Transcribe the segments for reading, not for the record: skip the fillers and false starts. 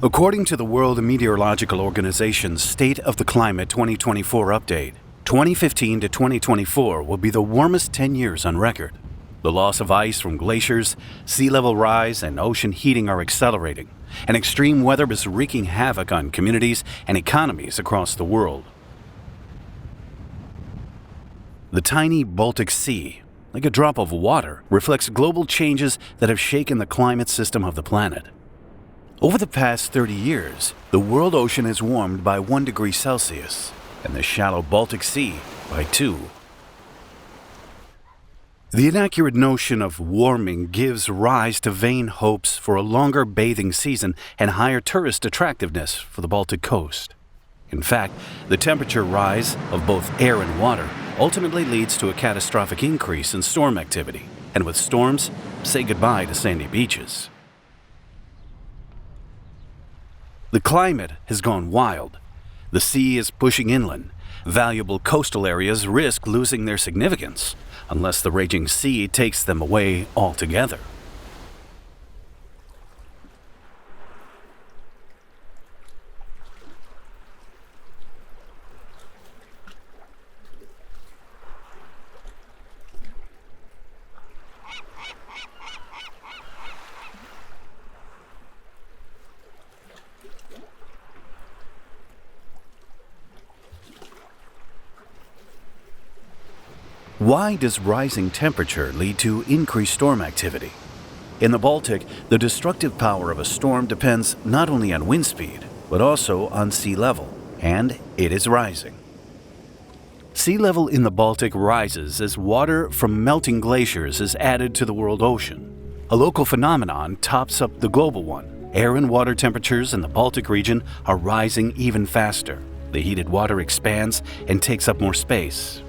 According to the World Meteorological Organization's State of the Climate 2024 update, 2015 to 2024 will be the warmest 10 years on record. The loss of ice from glaciers, sea level rise, and ocean heating are accelerating, and extreme weather is wreaking havoc on communities and economies across the world. The tiny Baltic Sea, like a drop of water, reflects global changes that have shaken the climate system of the planet. Over the past 30 years, the world ocean has warmed by 1 degree Celsius, and the shallow Baltic Sea by 2. The inaccurate notion of warming gives rise to vain hopes for a longer bathing season and higher tourist attractiveness for the Baltic coast. In fact, the temperature rise of both air and water ultimately leads to a catastrophic increase in storm activity, and with storms, say goodbye to sandy beaches. The climate has gone wild. The sea is pushing inland. Valuable coastal areas risk losing their significance unless the raging sea takes them away altogether. Why does rising temperature lead to increased storm activity? In the Baltic, the destructive power of a storm depends not only on wind speed, but also on sea level, and it is rising. Sea level in the Baltic rises as water from melting glaciers is added to the world ocean. A local phenomenon tops up the global one. Air and water temperatures in the Baltic region are rising even faster. The heated water expands and takes up more space.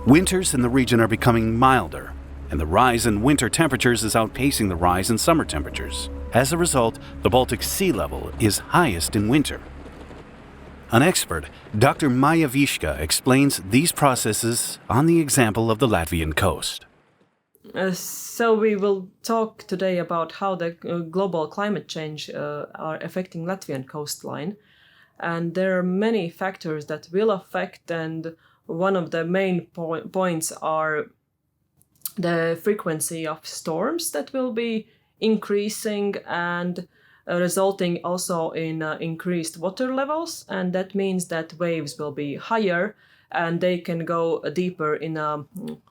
Winters in the region are becoming milder, and the rise in winter temperatures is outpacing the rise in summer temperatures. As a result, the Baltic sea level is highest in winter. An expert, Dr. Maja Viška, explains these processes on the example of the Latvian coast. So we will talk today about how the global climate change are affecting Latvian coastline. And there are many factors that will affect, and one of the main points are the frequency of storms that will be increasing and resulting also in increased water levels. And that means that waves will be higher and they can go deeper in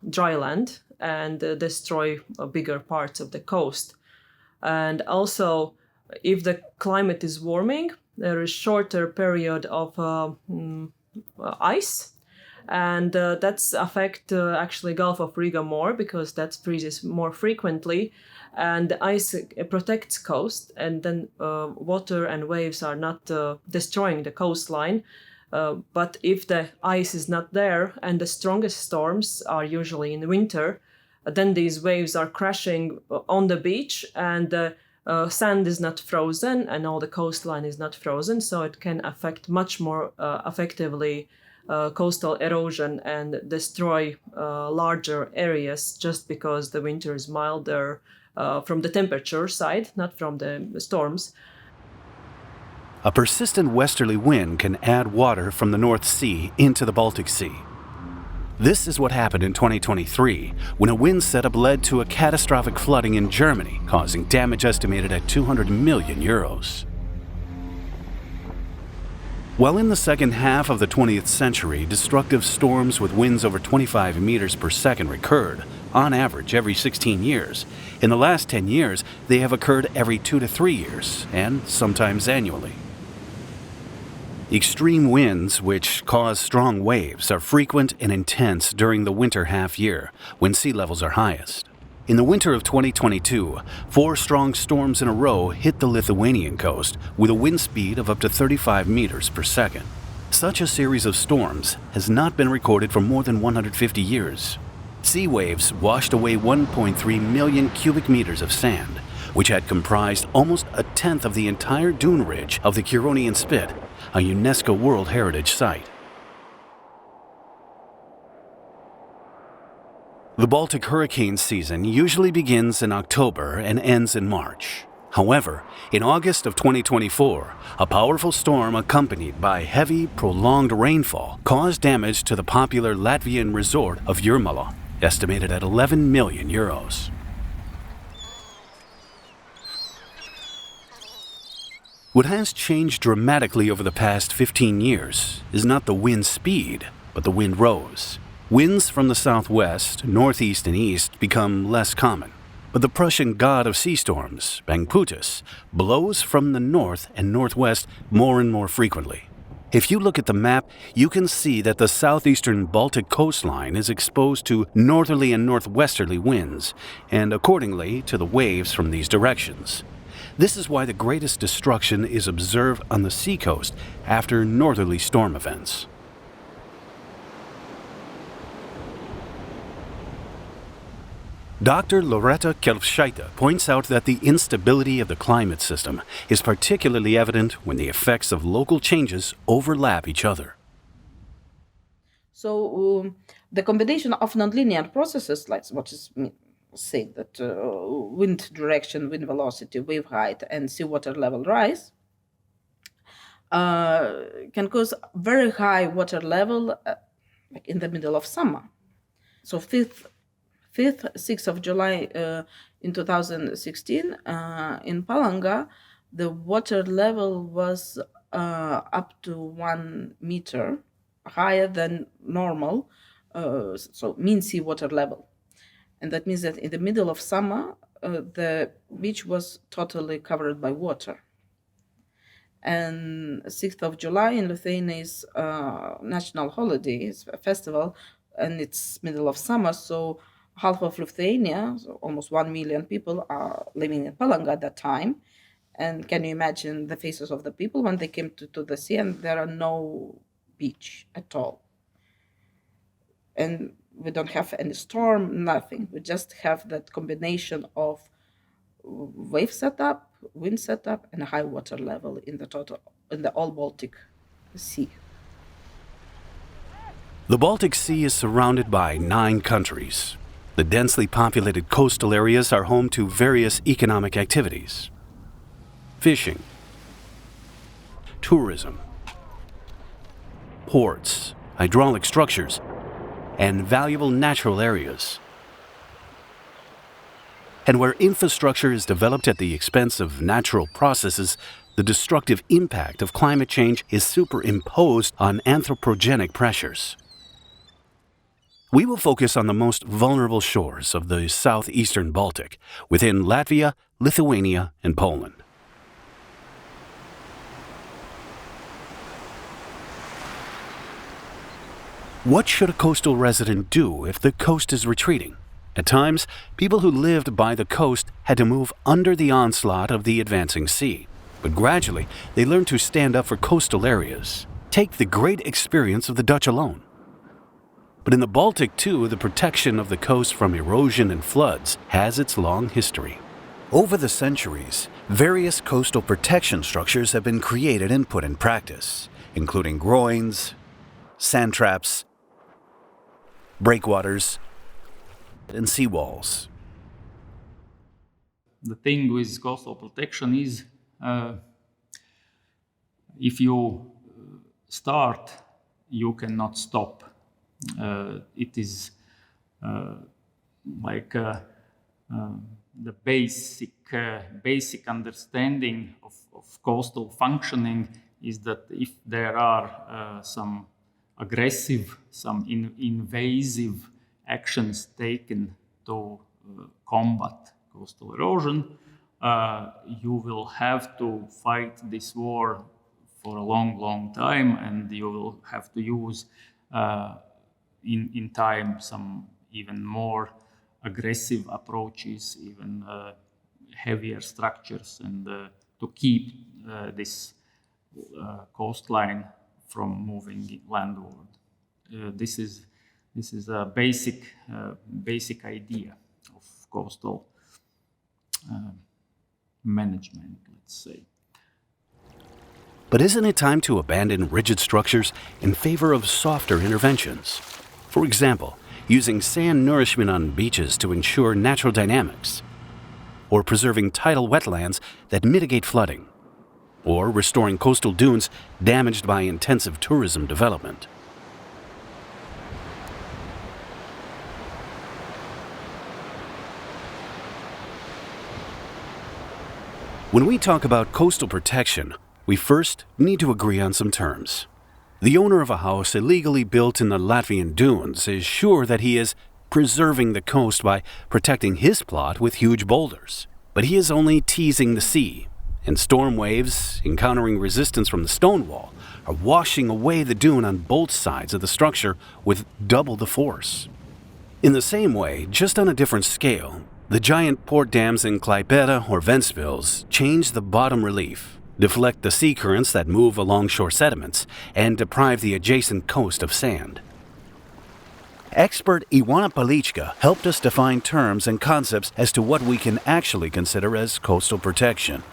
dry land and destroy bigger parts of the coast. And also, if the climate is warming, there is shorter period of ice. And that's affect actually Gulf of Riga more because that freezes more frequently, and the ice protects coast, and then water and waves are not destroying the coastline. But if the ice is not there, and the strongest storms are usually in the winter, then these waves are crashing on the beach, and the sand is not frozen, and all the coastline is not frozen, so it can affect much more effectively coastal erosion and destroy larger areas just because the winter is milder from the temperature side, not from the storms. A persistent westerly wind can add water from the North Sea into the Baltic Sea. This is what happened in 2023 when a wind setup led to a catastrophic flooding in Germany, causing damage estimated at 200 million euros. While in the second half of the 20th century, destructive storms with winds over 25 meters per second recurred, on average, every 16 years. In the last 10 years, they have occurred every 2 to 3 years, and sometimes annually. Extreme winds, which cause strong waves, are frequent and intense during the winter half year, when sea levels are highest. In the winter of 2022, 4 strong storms in a row hit the Lithuanian coast with a wind speed of up to 35 meters per second. Such a series of storms has not been recorded for more than 150 years. Sea waves washed away 1.3 million cubic meters of sand, which had comprised almost a tenth of the entire dune ridge of the Curonian Spit, a UNESCO World Heritage Site. The Baltic hurricane season usually begins in October and ends in March. However, in August of 2024, a powerful storm accompanied by heavy, prolonged rainfall caused damage to the popular Latvian resort of Jūrmala, estimated at 11 million euros. What has changed dramatically over the past 15 years is not the wind speed, but the wind rose. Winds from the southwest, northeast, and east become less common. But the Prussian god of sea storms, Bangputus, blows from the north and northwest more and more frequently. If you look at the map, you can see that the southeastern Baltic coastline is exposed to northerly and northwesterly winds, and accordingly to the waves from these directions. This is why the greatest destruction is observed on the seacoast after northerly storm events. Dr. Loreta Kelpšaitė points out that the instability of the climate system is particularly evident when the effects of local changes overlap each other. So the combination of nonlinear processes, like what is said, that wind direction, wind velocity, wave height, and seawater level rise, can cause very high water level like in the middle of summer. So 5th, 6th of July in 2016, in Palanga, the water level was up to 1 meter higher than normal, so mean sea water level. And that means that in the middle of summer, the beach was totally covered by water. And 6th of July in Lithuania is national holiday, it's a festival, and it's middle of summer, so half of Lithuania, so almost 1 million people, are living in Palanga at that time. And can you imagine the faces of the people when they came to the sea and there are no beach at all? And we don't have any storm, nothing. We just have that combination of wave setup, wind setup, and high water level in the all Baltic Sea. The Baltic Sea is surrounded by 9 countries. The densely populated coastal areas are home to various economic activities: fishing, tourism, ports, hydraulic structures, and valuable natural areas. And where infrastructure is developed at the expense of natural processes, the destructive impact of climate change is superimposed on anthropogenic pressures. We will focus on the most vulnerable shores of the southeastern Baltic, within Latvia, Lithuania, and Poland. What should a coastal resident do if the coast is retreating? At times, people who lived by the coast had to move under the onslaught of the advancing sea. But gradually, they learned to stand up for coastal areas. Take the great experience of the Dutch alone. But in the Baltic, too, the protection of the coast from erosion and floods has its long history. Over the centuries, various coastal protection structures have been created and put in practice, including groins, sand traps, breakwaters, and seawalls. The thing with coastal protection is if you start, you cannot stop. It is like the basic understanding of coastal functioning is that if there are some aggressive, some invasive actions taken to combat coastal erosion, you will have to fight this war for a long time, and you will have to use in time some even more aggressive approaches, even heavier structures, and to keep this coastline from moving landward. This is a basic idea of coastal management, let's say. But isn't it time to abandon rigid structures in favor of softer interventions? For example, using sand nourishment on beaches to ensure natural dynamics. or preserving tidal wetlands that mitigate flooding, or restoring coastal dunes damaged by intensive tourism development. When we talk about coastal protection, we first need to agree on some terms. The owner of a house illegally built in the Latvian dunes is sure that he is preserving the coast by protecting his plot with huge boulders. But he is only teasing the sea, and storm waves, encountering resistance from the stone wall, are washing away the dune on both sides of the structure with double the force. In the same way, just on a different scale, the giant port dams in Klaipėda or Ventspils change the bottom relief, deflect the sea currents that move along shore sediments, and deprive the adjacent coast of sand. Expert Iwana Palichka helped us define terms and concepts as to what we can actually consider as coastal protection.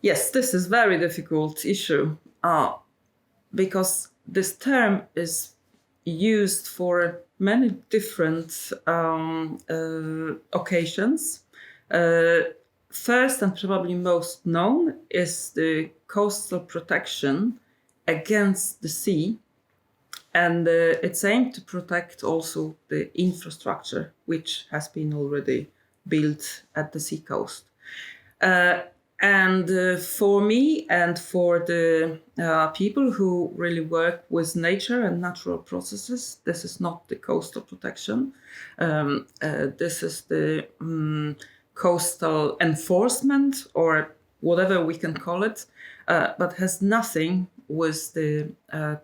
Yes, this is a very difficult issue because this term is used for many different occasions. First and probably most known is the coastal protection against the sea, and it's aimed to protect also the infrastructure which has been already built at the seacoast. And for me and for the people who really work with nature and natural processes, this is not the coastal protection. This is the coastal enforcement, or whatever we can call it, but has nothing with the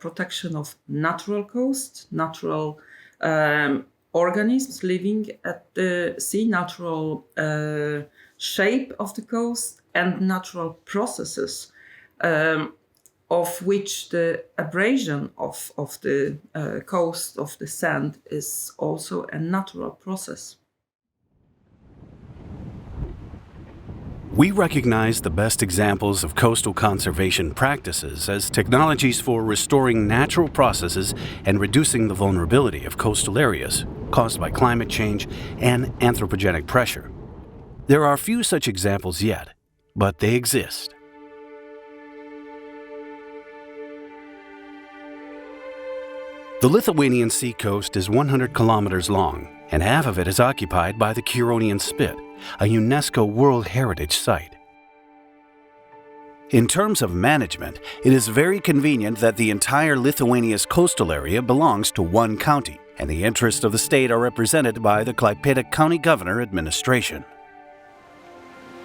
protection of natural coast, natural organisms living at the sea, natural shape of the coast, and natural processes of which the abrasion of the coast, of the sand, is also a natural process. We recognize the best examples of coastal conservation practices as technologies for restoring natural processes and reducing the vulnerability of coastal areas caused by climate change and anthropogenic pressure. There are few such examples yet, but they exist. The Lithuanian seacoast is 100 kilometers long, and half of it is occupied by the Curonian Spit, a UNESCO World Heritage Site. In terms of management, it is very convenient that the entire Lithuania's coastal area belongs to one county, and the interests of the state are represented by the Klaipėda County Governor Administration.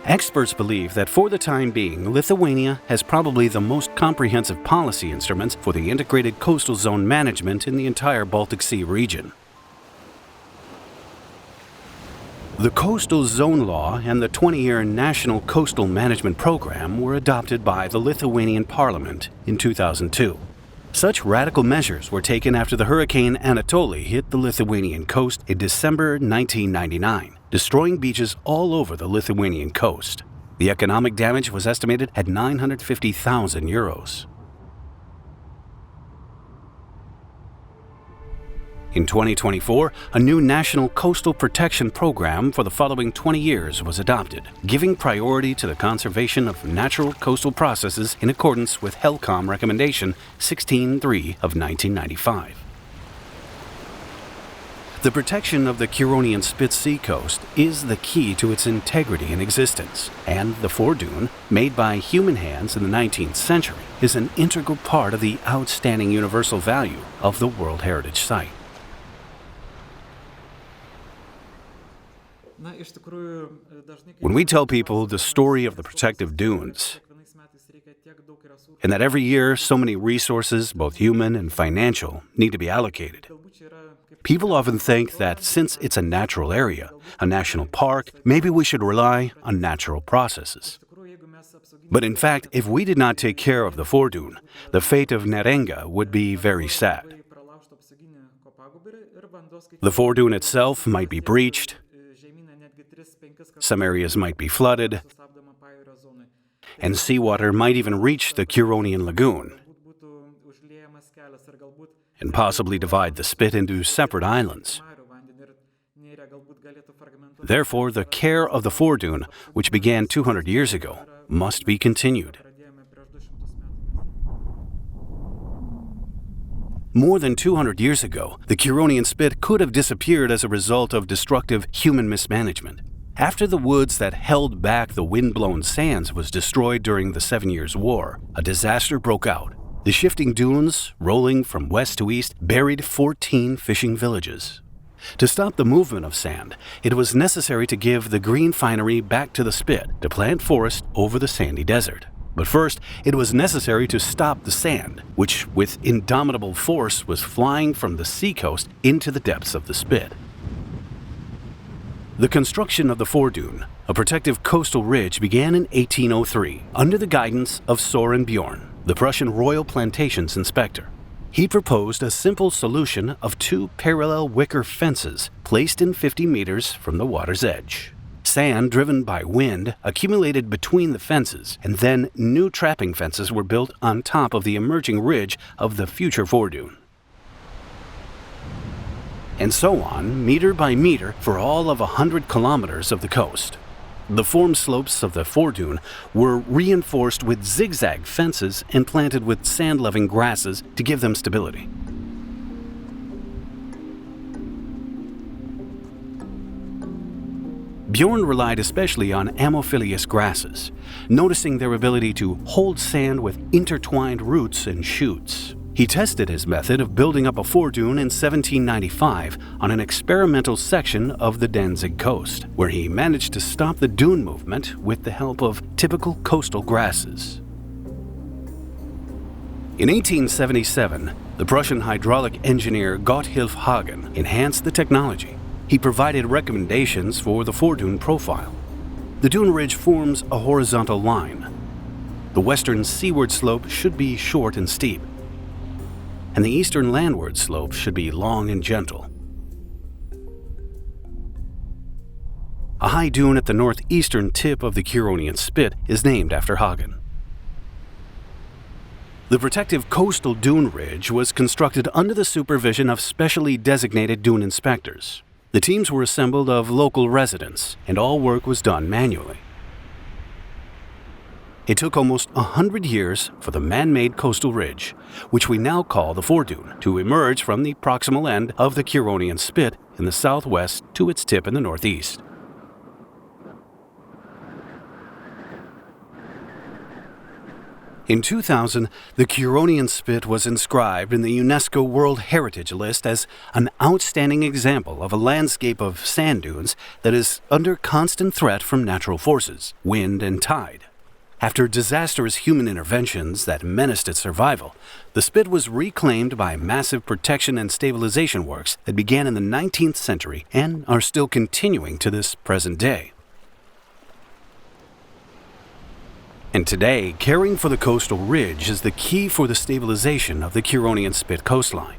Experts believe that for the time being, Lithuania has probably the most comprehensive policy instruments for the integrated coastal zone management in the entire Baltic Sea region. The Coastal Zone Law and the 20-year National Coastal Management Program were adopted by the Lithuanian Parliament in 2002. Such radical measures were taken after the Hurricane Anatoly hit the Lithuanian coast in December 1999, destroying beaches all over the Lithuanian coast. The economic damage was estimated at €950,000. In 2024, a new national coastal protection program for the following 20 years was adopted, giving priority to the conservation of natural coastal processes in accordance with HELCOM Recommendation 16.3 of 1995. The protection of the Curonian Spit seacoast is the key to its integrity and existence, and the fordune, made by human hands in the 19th century, is an integral part of the outstanding universal value of the World Heritage Site. When we tell people the story of the protective dunes, and that every year so many resources, both human and financial, need to be allocated, people often think that since it's a natural area, a national park, maybe we should rely on natural processes. But in fact, if we did not take care of the fordune, the fate of Neringa would be very sad. The fordune itself might be breached, some areas might be flooded, and seawater might even reach the Curonian Lagoon and possibly divide the Spit into separate islands. Therefore, the care of the foredune, which began 200 years ago, must be continued. More than 200 years ago, the Curonian spit could have disappeared as a result of destructive human mismanagement. After the woods that held back the wind-blown sands was destroyed during the 7 Years' War, a disaster broke out. The shifting dunes, rolling from west to east, buried 14 fishing villages. To stop the movement of sand, it was necessary to give the green finery back to the spit to plant forest over the sandy desert. But first, it was necessary to stop the sand, which with indomitable force was flying from the seacoast into the depths of the spit. The construction of the foredune, a protective coastal ridge, began in 1803 under the guidance of Soren Bjorn, the Prussian royal plantations inspector. He proposed a simple solution of 2 parallel wicker fences placed in 50 meters from the water's edge. Sand driven by wind accumulated between the fences, and then new trapping fences were built on top of the emerging ridge of the future foredune. And so on, meter by meter, for all of 100 kilometers of the coast. The form slopes of the foredune were reinforced with zigzag fences and planted with sand-loving grasses to give them stability. Bjorn relied especially on ammophilous grasses, noticing their ability to hold sand with intertwined roots and shoots. He tested his method of building up a foredune in 1795 on an experimental section of the Danzig coast, where he managed to stop the dune movement with the help of typical coastal grasses. In 1877, the Prussian hydraulic engineer Gotthilf Hagen enhanced the technology. He provided recommendations for the foredune profile. The dune ridge forms a horizontal line. The western seaward slope should be short and steep, and the eastern landward slope should be long and gentle. A high dune at the northeastern tip of the Curonian spit is named after Hagen. The protective coastal dune ridge was constructed under the supervision of specially designated dune inspectors. The teams were assembled of local residents, and all work was done manually. It took almost 100 years for the man-made coastal ridge, which we now call the foredune, to emerge from the proximal end of the Curonian spit in the southwest to its tip in the northeast. In 2000, the Curonian spit was inscribed in the UNESCO World Heritage List as an outstanding example of a landscape of sand dunes that is under constant threat from natural forces, wind and tide. After disastrous human interventions that menaced its survival, the spit was reclaimed by massive protection and stabilization works that began in the 19th century and are still continuing to this present day. And today, caring for the coastal ridge is the key for the stabilization of the Curonian spit coastline.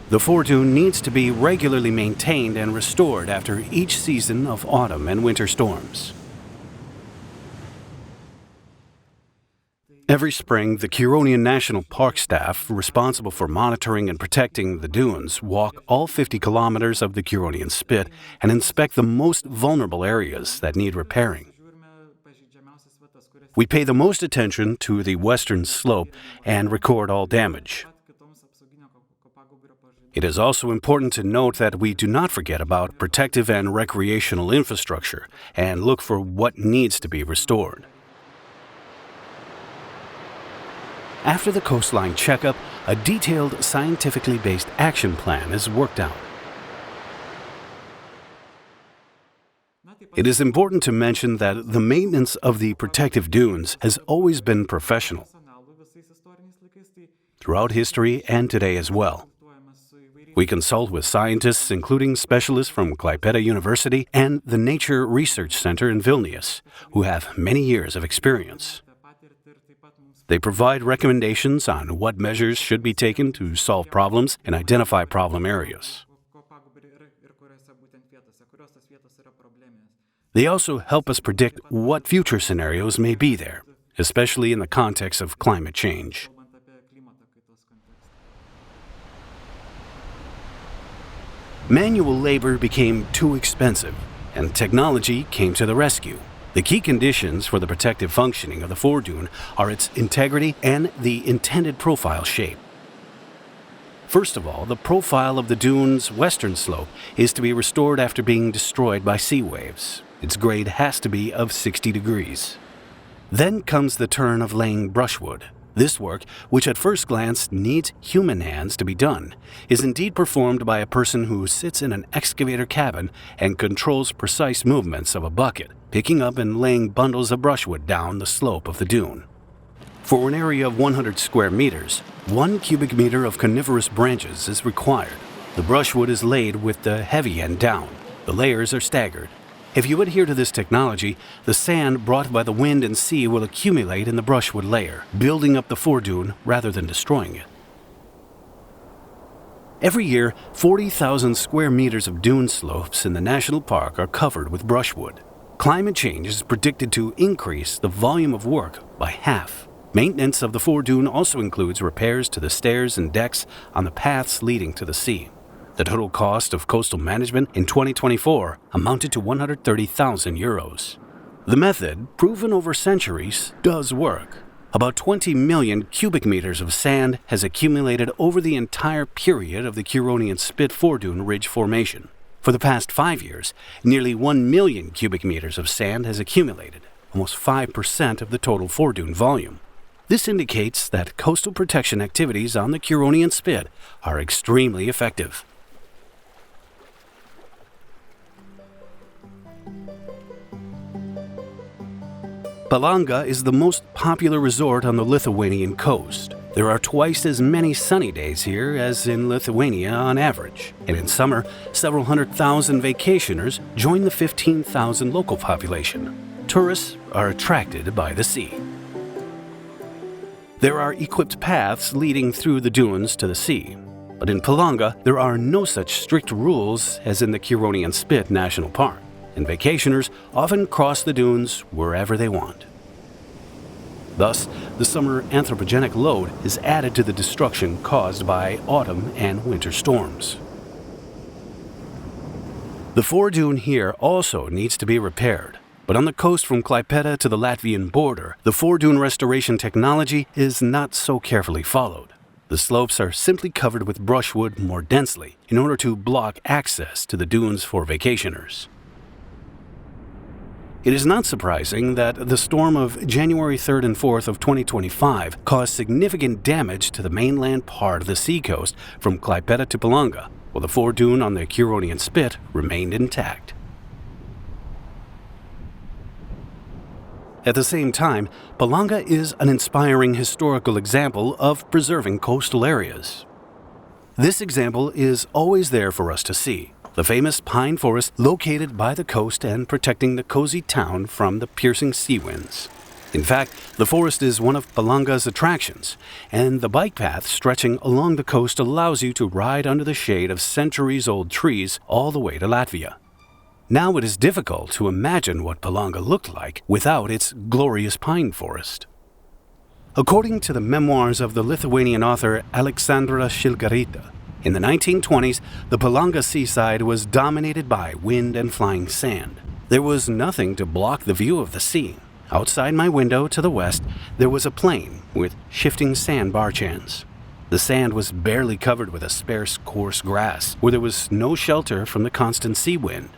The foredune needs to be regularly maintained and restored after each season of autumn and winter storms. Every spring, the Curonian National Park staff, responsible for monitoring and protecting the dunes, walk all 50 kilometers of the Curonian spit and inspect the most vulnerable areas that need repairing. We pay the most attention to the western slope and record all damage. It is also important to note that we do not forget about protective and recreational infrastructure and look for what needs to be restored. After the coastline checkup, a detailed scientifically based action plan is worked out. It is important to mention that the maintenance of the protective dunes has always been professional, throughout history and today as well. We consult with scientists, including specialists from Klaipėda University and the Nature Research Center in Vilnius, who have many years of experience. They provide recommendations on what measures should be taken to solve problems and identify problem areas. They also help us predict what future scenarios may be there, especially in the context of climate change. Manual labor became too expensive. and technology came to the rescue. The key conditions for the protective functioning of the foredune are its integrity and the intended profile shape. First of all, the profile of the dune's western slope is to be restored after being destroyed by sea waves. Its grade has to be of 60 degrees. Then comes the turn of laying brushwood. This work, which at first glance needs human hands to be done, is indeed performed by a person who sits in an excavator cabin and controls precise movements of a bucket, picking up and laying bundles of brushwood down the slope of the dune. For an area of 100 square meters, 1 cubic meter of coniferous branches is required. The brushwood is laid with the heavy end down. The layers are staggered. If you adhere to this technology, the sand brought by the wind and sea will accumulate in the brushwood layer, building up the foredune rather than destroying it. Every year, 40,000 square meters of dune slopes in the national park are covered with brushwood. Climate change is predicted to increase the volume of work by half. Maintenance of the foredune also includes repairs to the stairs and decks on the paths leading to the sea. The total cost of coastal management in 2024 amounted to 130,000 euros. The method, proven over centuries, does work. About 20 million cubic meters of sand has accumulated over the entire period of the Curonian Spit foredune ridge formation. For the past 5 years, nearly 1 million cubic meters of sand has accumulated, almost 5% of the total foredune volume. This indicates that coastal protection activities on the Curonian Spit are extremely effective. Palanga is the most popular resort on the Lithuanian coast. There are twice as many sunny days here as in Lithuania on average, and in summer, several 100,000 vacationers join the 15,000 local population. Tourists are attracted by the sea. There are equipped paths leading through the dunes to the sea, but in Palanga there are no such strict rules as in the Curonian Spit National Park, and vacationers often cross the dunes wherever they want. Thus, the summer anthropogenic load is added to the destruction caused by autumn and winter storms. The foredune here also needs to be repaired. But on the coast from Klaipėda to the Latvian border, the foredune restoration technology is not so carefully followed. The slopes are simply covered with brushwood more densely in order to block access to the dunes for vacationers. It is not surprising that the storm of January 3rd and 4th of 2025 caused significant damage to the mainland part of the seacoast from Klaipėda to Palanga, while the foredune on the Curonian Spit remained intact. At the same time, Palanga is an inspiring historical example of preserving coastal areas. This example is always there for us to see. The famous pine forest located by the coast and protecting the cozy town from the piercing sea winds. In fact, the forest is one of Palanga's attractions, and the bike path stretching along the coast allows you to ride under the shade of centuries-old trees all the way to Latvia. Now it is difficult to imagine what Palanga looked like without its glorious pine forest. According to the memoirs of the Lithuanian author Aleksandra Šilgarytė, in the 1920s, the Palanga seaside was dominated by wind and flying sand. There was nothing to block the view of the sea. Outside my window to the west, there was a plain with shifting sand barchans. The sand was barely covered with a sparse, coarse grass, where there was no shelter from the constant sea wind.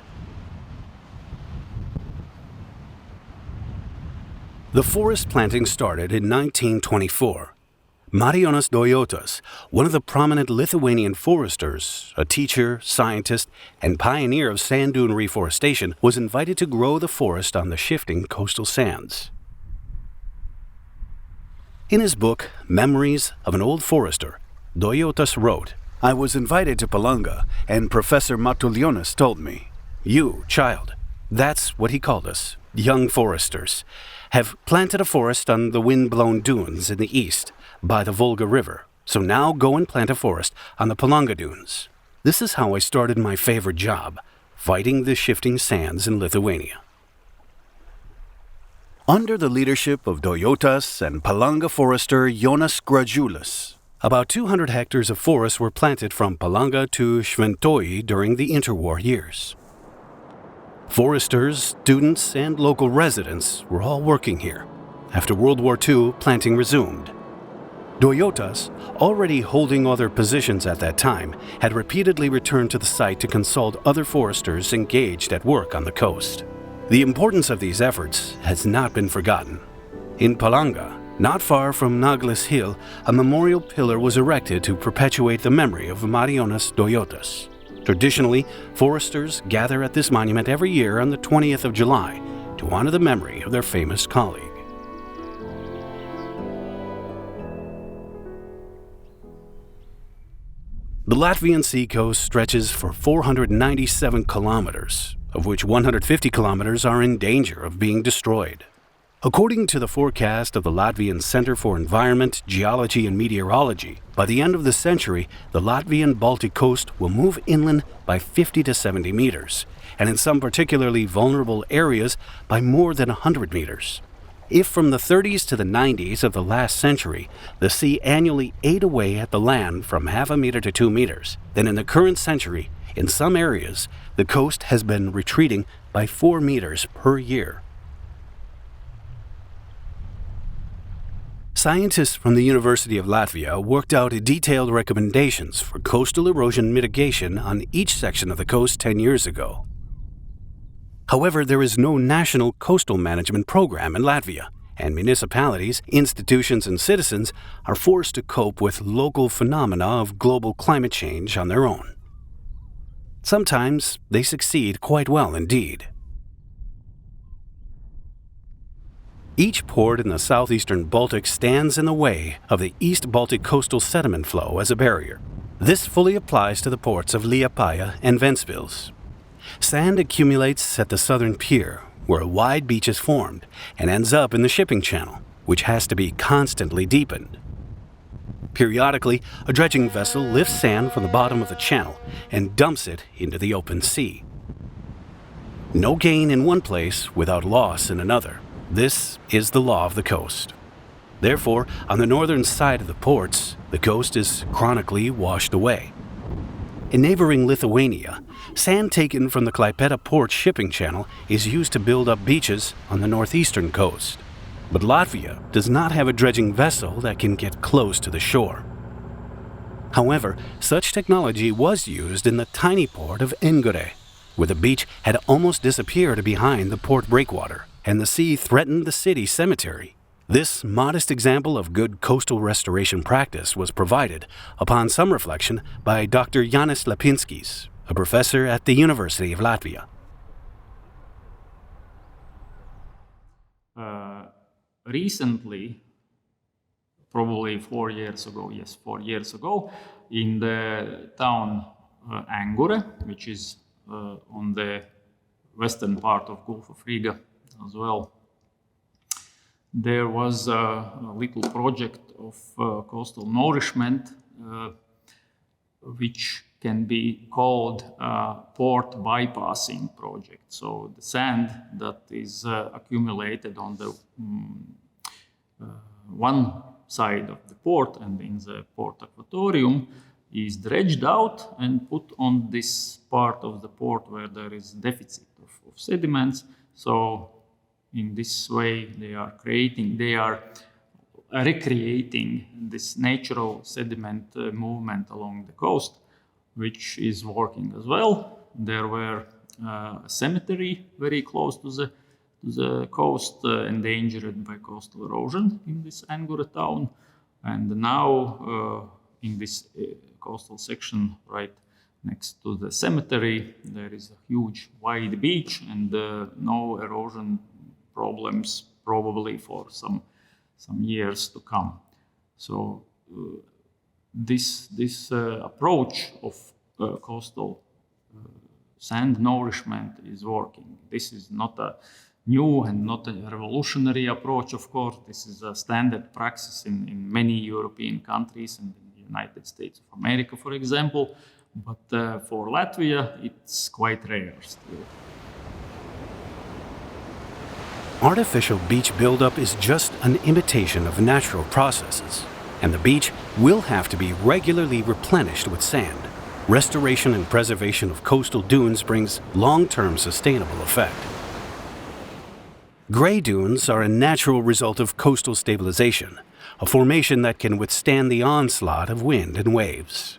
The forest planting started in 1924. Marijonas Dojotas, one of the prominent Lithuanian foresters, a teacher, scientist, and pioneer of sand dune reforestation, was invited to grow the forest on the shifting coastal sands. In his book, Memories of an Old Forester, Dojotas wrote, "I was invited to Palanga, and Professor Matuljonas told me, 'You, child,' that's what he called us, young foresters, 'have planted a forest on the wind-blown dunes in the east, by the Volga River. So now go and plant a forest on the Palanga dunes.' This is how I started my favorite job, fighting the shifting sands in Lithuania." Under the leadership of Dojotas and Palanga forester Jonas Gražiulis, about 200 hectares of forest were planted from Palanga to Šventoji during the interwar years. Foresters, students, and local residents were all working here. After World War II, planting resumed. Doyotas, already holding other positions at that time, had repeatedly returned to the site to consult other foresters engaged at work on the coast. The importance of these efforts has not been forgotten. In Palanga, not far from Naglis Hill, a memorial pillar was erected to perpetuate the memory of Marionas Doyotas. Traditionally, foresters gather at this monument every year on the 20th of July to honor the memory of their famous colleague. The Latvian seacoast stretches for 497 kilometers, of which 150 kilometers are in danger of being destroyed. According to the forecast of the Latvian Center for Environment, Geology and Meteorology, by the end of the century, the Latvian Baltic coast will move inland by 50 to 70 meters, and in some particularly vulnerable areas by more than 100 meters. If from the 30s to the 90s of the last century, the sea annually ate away at the land from half a meter to 2 meters, then in the current century, in some areas, the coast has been retreating by 4 meters per year. Scientists from the University of Latvia worked out detailed recommendations for coastal erosion mitigation on each section of the coast 10 years ago. However, there is no national coastal management program in Latvia, and municipalities, institutions, and citizens are forced to cope with local phenomena of global climate change on their own. Sometimes they succeed quite well indeed. Each port in the southeastern Baltic stands in the way of the East Baltic coastal sediment flow as a barrier. This fully applies to the ports of Liepāja and Ventspils. Sand accumulates at the southern pier, where a wide beach is formed, and ends up in the shipping channel, which has to be constantly deepened. Periodically, a dredging vessel lifts sand from the bottom of the channel and dumps it into the open sea. No gain in one place without loss in another. This is the law of the coast. Therefore, on the northern side of the ports, the coast is chronically washed away. In neighboring Lithuania, sand taken from the Klaipėda port shipping channel is used to build up beaches on the northeastern coast. But Latvia does not have a dredging vessel that can get close to the shore. However, such technology was used in the tiny port of Engure, where the beach had almost disappeared behind the port breakwater, and the sea threatened the city cemetery. This modest example of good coastal restoration practice was provided, upon some reflection, by Dr. Jānis Lapinskis, a professor at the University of Latvia. Recently, probably 4 years ago, in the town Angure, which is on the western part of Gulf of Riga as well, there was a little project of coastal nourishment, which can be called a port bypassing project. So the sand that is accumulated on the one side of the port and in the port aquatorium is dredged out and put on this part of the port where there is deficit of sediments. So in this way, they are recreating this natural sediment movement along the coast, which is working as well. There were a cemetery very close to the coast, endangered by coastal erosion in this Angure town. And now in this coastal section right next to the cemetery, there is a huge wide beach and no erosion problems probably for some years to come. So this approach of coastal sand nourishment is working. This is not a new and not a revolutionary approach, of course. This is a standard practice in many European countries and in the United States of America, for example. But for Latvia, it's quite rare still. Artificial beach buildup is just an imitation of natural processes, and the beach will have to be regularly replenished with sand. Restoration and preservation of coastal dunes brings long-term sustainable effect. Gray dunes are a natural result of coastal stabilization, a formation that can withstand the onslaught of wind and waves.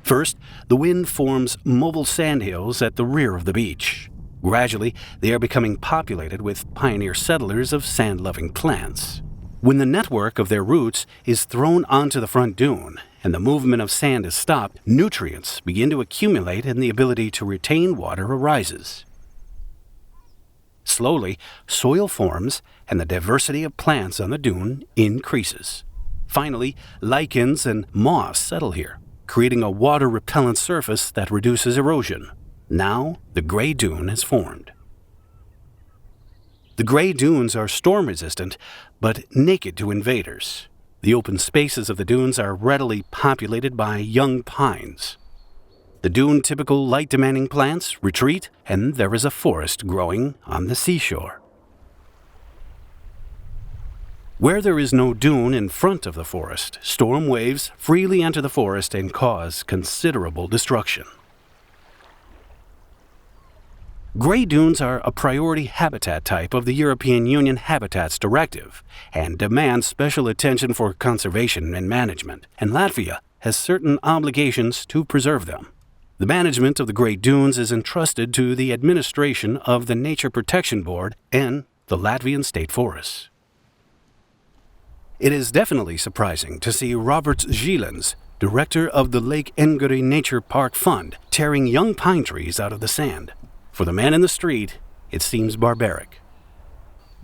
First, the wind forms mobile sandhills at the rear of the beach. Gradually, they are becoming populated with pioneer settlers of sand-loving plants. When the network of their roots is thrown onto the front dune and the movement of sand is stopped, nutrients begin to accumulate and the ability to retain water arises. Slowly, soil forms and the diversity of plants on the dune increases. Finally, lichens and moss settle here, creating a water-repellent surface that reduces erosion. Now, the gray dune is formed. The gray dunes are storm-resistant, but naked to invaders. The open spaces of the dunes are readily populated by young pines. The dune-typical light-demanding plants retreat, and there is a forest growing on the seashore. Where there is no dune in front of the forest, storm waves freely enter the forest and cause considerable destruction. Gray dunes are a priority habitat type of the European Union Habitats Directive and demand special attention for conservation and management, and Latvia has certain obligations to preserve them. The management of the gray dunes is entrusted to the administration of the Nature Protection Board and the Latvian State Forests. It is definitely surprising to see Robert Zilens, director of the Lake Engeri Nature Park Fund, tearing young pine trees out of the sand. For the man in the street, it seems barbaric.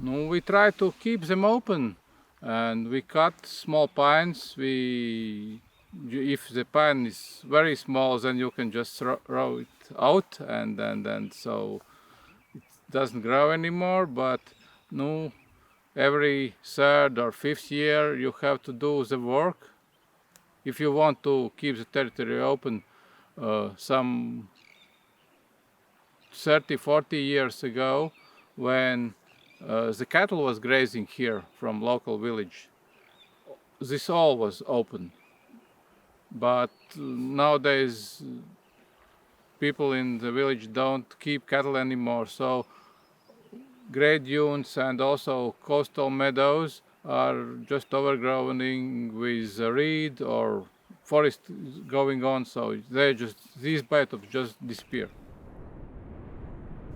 No, we try to keep them open, and we cut small pines. If the pine is very small, then you can just throw it out, and then so it doesn't grow anymore. But no, every third or fifth year you have to do the work. If you want to keep the territory open, some 30-40 years ago, when the cattle was grazing here from local village, this all was open. But nowadays people in the village don't keep cattle anymore, so gray dunes and also coastal meadows are just overgrown with reed or forest going on, so these biotops just disappear.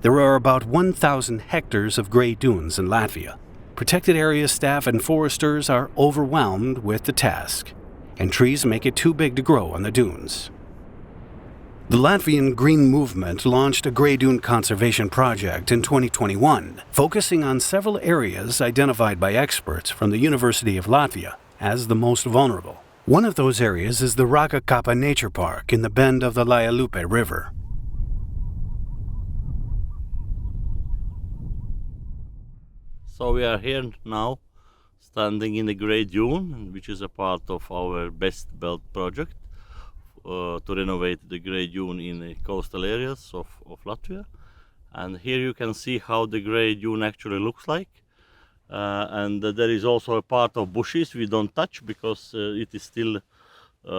There are about 1,000 hectares of gray dunes in Latvia. Protected area staff and foresters are overwhelmed with the task, and trees make it too big to grow on the dunes. The Latvian Green Movement launched a gray dune conservation project in 2021, focusing on several areas identified by experts from the University of Latvia as the most vulnerable. One of those areas is the Rakakapa Nature Park in the bend of the Lielupe River. So we are here now, standing in the Grey Dune, which is a part of our Best Belt project to renovate the Grey Dune in the coastal areas of Latvia. And here you can see how the Grey Dune actually looks like. And there is also a part of bushes we don't touch because it is still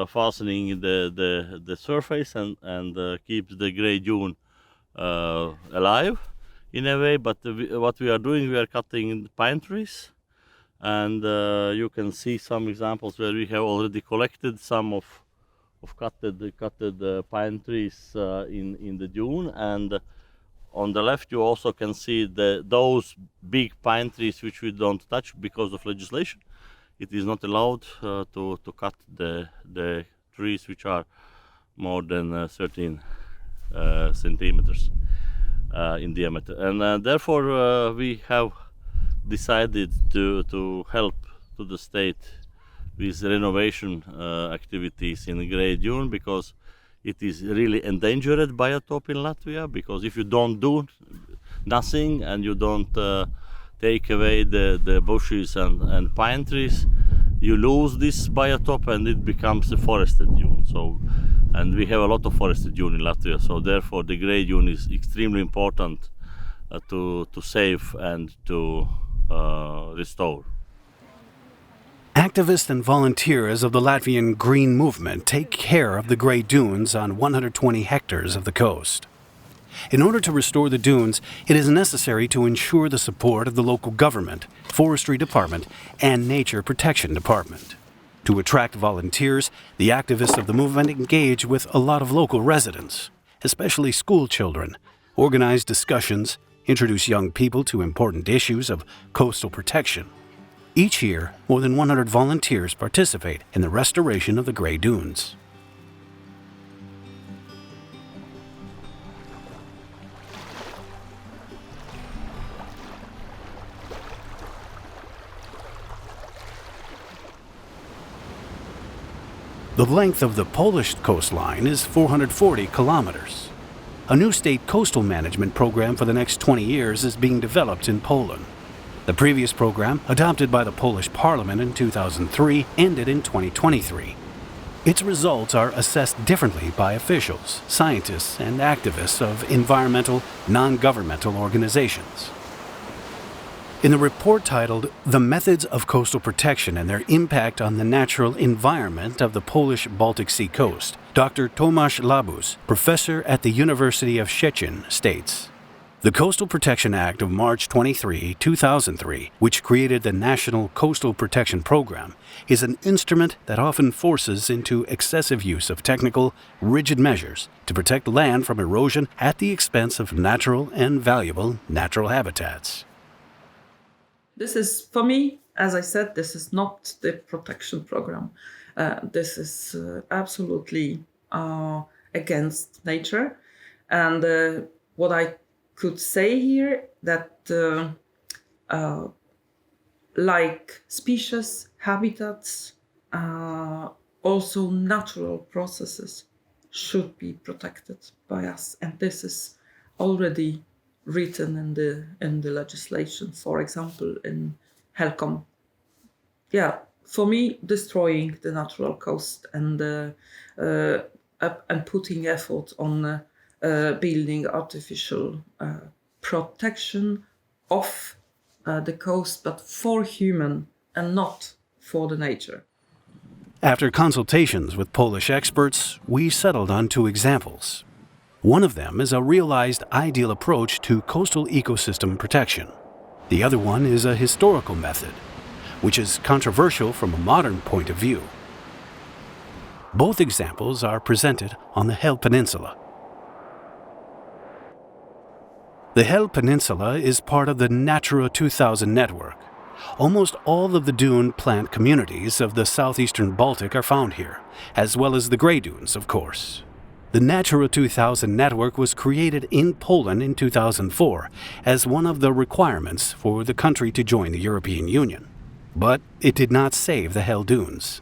fastening the surface and keeps the Grey Dune alive in a way. But what we are doing, we are cutting pine trees, and you can see some examples where we have already collected some of cutted pine trees in the dune. And on the left you also can see those big pine trees which we don't touch because of legislation. It is not allowed to cut the trees which are more than 13 centimeters in diameter, and therefore we have decided to help to the state with renovation activities in the Grey Dune, because it is really endangered biotope in Latvia. Because if you don't do nothing and you don't take away the bushes and pine trees, you lose this biotope and it becomes a forested dune. So, and we have a lot of forested dune in Latvia, so therefore the Grey Dune is extremely important to save and to restore. Activists and volunteers of the Latvian Green Movement take care of the grey dunes on 120 hectares of the coast. In order to restore the dunes, it is necessary to ensure the support of the local government, forestry department, and nature protection department. To attract volunteers, the activists of the movement engage with a lot of local residents, especially school children, organize discussions, introduce young people to important issues of coastal protection. Each year, more than 100 volunteers participate in the restoration of the grey dunes. The length of the Polish coastline is 440 kilometers. A new state coastal management program for the next 20 years is being developed in Poland. The previous program, adopted by the Polish Parliament in 2003, ended in 2023. Its results are assessed differently by officials, scientists, and activists of environmental, non-governmental organizations. In the report titled "The Methods of Coastal Protection and Their Impact on the Natural Environment of the Polish Baltic Sea Coast," Dr. Tomasz Labus, professor at the University of Szczecin, states, "The Coastal Protection Act of March 23, 2003, which created the National Coastal Protection Program, is an instrument that often forces into excessive use of technical, rigid measures to protect land from erosion at the expense of natural and valuable natural habitats." This is, for me, as I said, this is not the protection program. This is absolutely against nature. And what I could say here that like species, habitats, also natural processes should be protected by us, and this is already written in the legislation. For example, in HELCOM. Yeah, for me, destroying the natural coast and putting effort on building artificial protection of the coast, but for human and not for the nature. After consultations with Polish experts, we settled on two examples. One of them is a realized ideal approach to coastal ecosystem protection. The other one is a historical method, which is controversial from a modern point of view. Both examples are presented on the Hel Peninsula. The Hel Peninsula is part of the Natura 2000 network. Almost all of the dune plant communities of the southeastern Baltic are found here, as well as the grey dunes, of course. The Natura 2000 network was created in Poland in 2004 as one of the requirements for the country to join the European Union. But it did not save the Hel Dunes.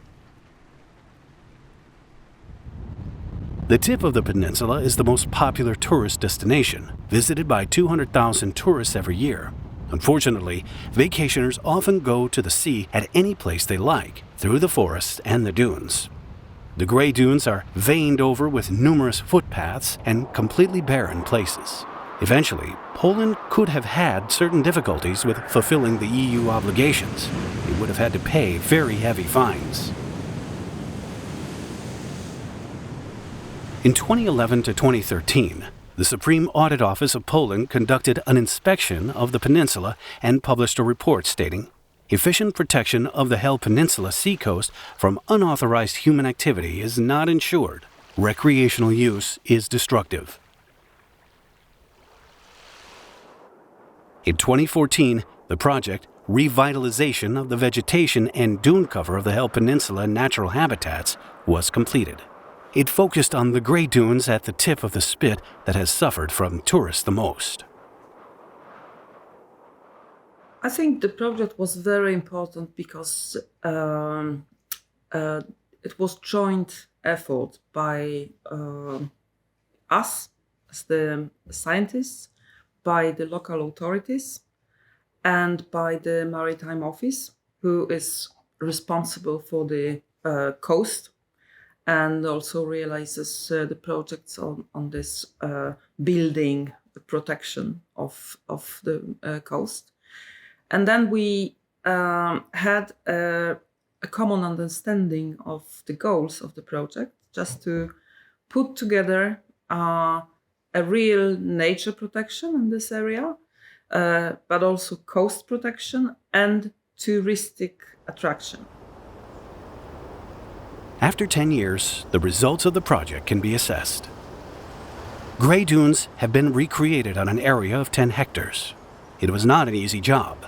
The tip of the peninsula is the most popular tourist destination, visited by 200,000 tourists every year. Unfortunately, vacationers often go to the sea at any place they like, through the forests and the dunes. The grey dunes are veined over with numerous footpaths and completely barren places. Eventually, Poland could have had certain difficulties with fulfilling the EU obligations. It would have had to pay very heavy fines. In 2011 to 2013, the Supreme Audit Office of Poland conducted an inspection of the peninsula and published a report stating, "Efficient protection of the Hel Peninsula seacoast from unauthorized human activity is not ensured. Recreational use is destructive." In 2014, the project, Revitalization of the Vegetation and Dune Cover of the Hel Peninsula Natural Habitats, was completed. It focused on the grey dunes at the tip of the spit that has suffered from tourists the most. I think the project was very important because it was joint effort by us as the scientists, by the local authorities, and by the Maritime Office, who is responsible for the coast and also realizes the projects on this building the protection of the coast. And then we had a a common understanding of the goals of the project, just to put together a real nature protection in this area, but also coast protection and touristic attraction. After 10 years, the results of the project can be assessed. Grey dunes have been recreated on an area of 10 hectares. It was not an easy job.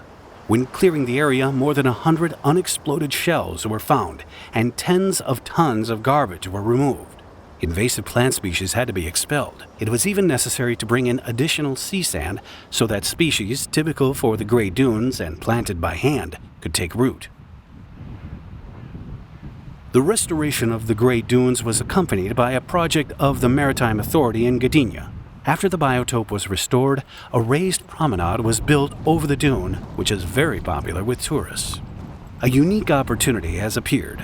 When clearing the area, more than 100 unexploded shells were found and tens of tons of garbage were removed. Invasive plant species had to be expelled. It was even necessary to bring in additional sea sand so that species typical for the Grey Dunes and planted by hand could take root. The restoration of the Grey Dunes was accompanied by a project of the Maritime Authority in Gdynia. After the biotope was restored, a raised promenade was built over the dune, which is very popular with tourists. A unique opportunity has appeared: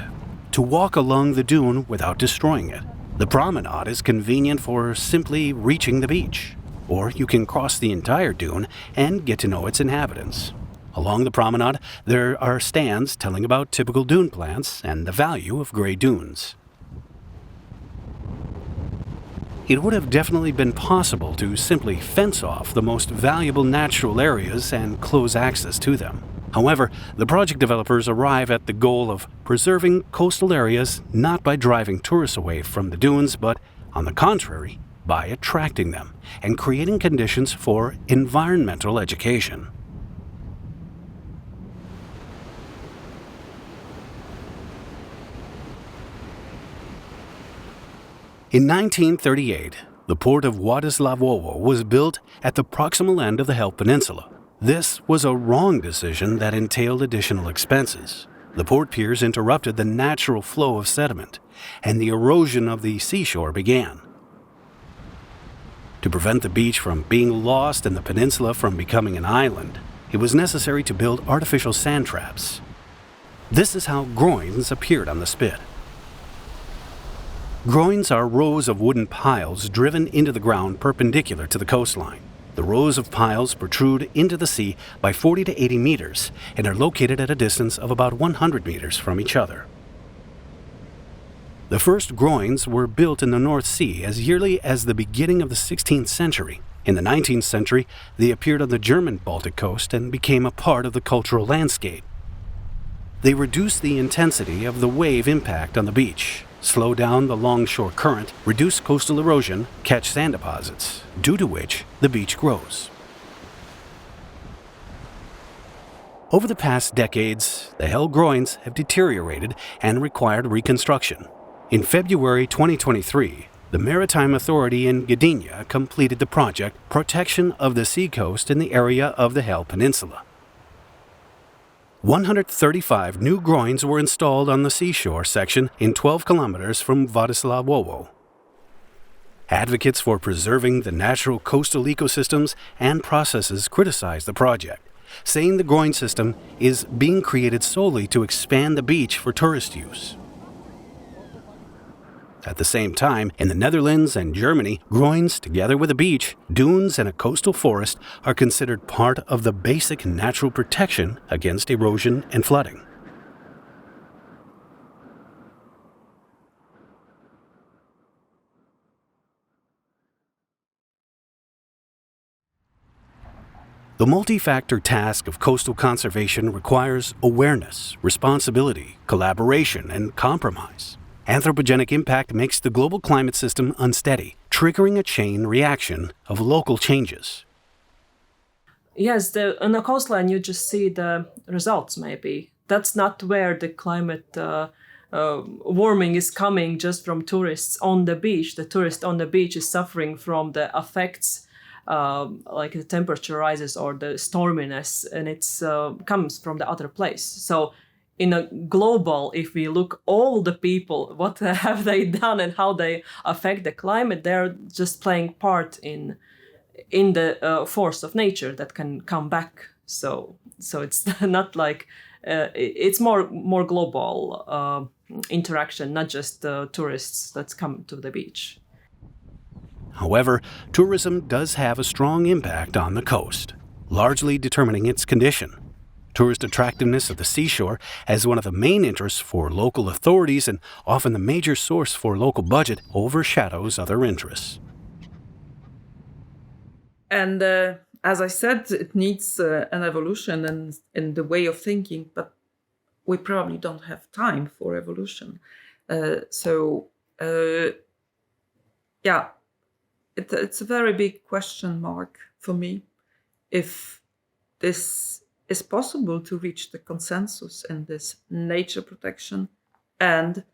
to walk along the dune without destroying it. The promenade is convenient for simply reaching the beach, or you can cross the entire dune and get to know its inhabitants. Along the promenade, there are stands telling about typical dune plants and the value of Grey Dunes. It would have definitely been possible to simply fence off the most valuable natural areas and close access to them. However, the project developers arrive at the goal of preserving coastal areas not by driving tourists away from the dunes, but, on the contrary, by attracting them and creating conditions for environmental education. In 1938, the port of Władysławowo was built at the proximal end of the Hel Peninsula. This was a wrong decision that entailed additional expenses. The port piers interrupted the natural flow of sediment, and the erosion of the seashore began. To prevent the beach from being lost and the peninsula from becoming an island, it was necessary to build artificial sand traps. This is how groins appeared on the spit. Groins are rows of wooden piles driven into the ground perpendicular to the coastline. The rows of piles protrude into the sea by 40 to 80 meters and are located at a distance of about 100 meters from each other. The first groins were built in the North Sea as yearly as the beginning of the 16th century. In the 19th century, they appeared on the German Baltic coast and became a part of the cultural landscape. They reduce the intensity of the wave impact on the beach, slow down the longshore current, reduce coastal erosion, catch sand deposits, due to which the beach grows. Over the past decades, the Hel groins have deteriorated and required reconstruction. In February 2023, the Maritime Authority in Gdynia completed the project Protection of the Seacoast in the area of the Hel Peninsula. 135 new groins were installed on the seashore section in 12 kilometers from Władysławowo. Advocates for preserving the natural coastal ecosystems and processes criticize the project, saying the groin system is being created solely to expand the beach for tourist use. At the same time, in the Netherlands and Germany, groins, together with a beach, dunes, and a coastal forest, are considered part of the basic natural protection against erosion and flooding. The multi-factor task of coastal conservation requires awareness, responsibility, collaboration, and compromise. Anthropogenic impact makes the global climate system unsteady, triggering a chain reaction of local changes. Yes, on the coastline you just see the results maybe. That's not where the climate warming is coming just from tourists on the beach. The tourist on the beach is suffering from the effects like the temperature rises or the storminess, and it's comes from the other place. So in a global, if we look all the people, what have they done and how they affect the climate, they're just playing part in the force of nature that can come back. So it's not like it's more global interaction, not just tourists that come to the beach. However, tourism does have a strong impact on the coast, largely determining its condition. Tourist attractiveness of the seashore as one of the main interests for local authorities and often the major source for local budget overshadows other interests. And as I said, it needs an evolution in the way of thinking, but we probably don't have time for evolution. It's a very big question mark for me if this is possible to reach the consensus in this nature protection and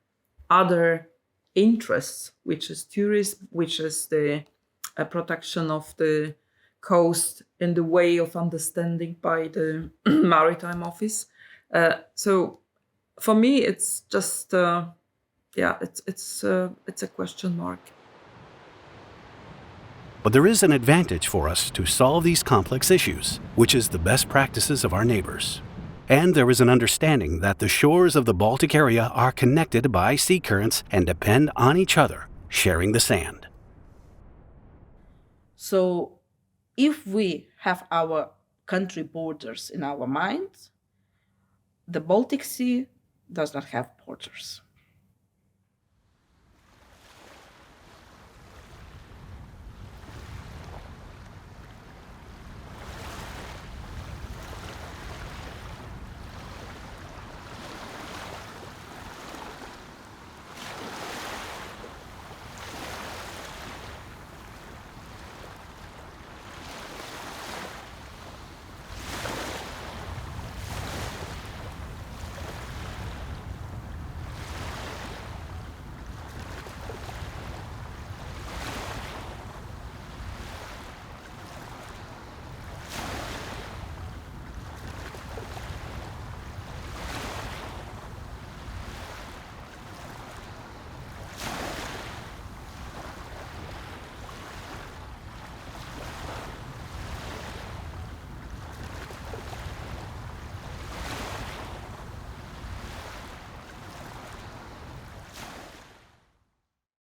other interests, which is tourism, which is the protection of the coast in the way of understanding by the Maritime Office. So for me, it's just it's a question mark. But there is an advantage for us to solve these complex issues, which is the best practices of our neighbors. And there is an understanding that the shores of the Baltic area are connected by sea currents and depend on each other, sharing the sand. So if we have our country borders in our minds, the Baltic Sea does not have borders.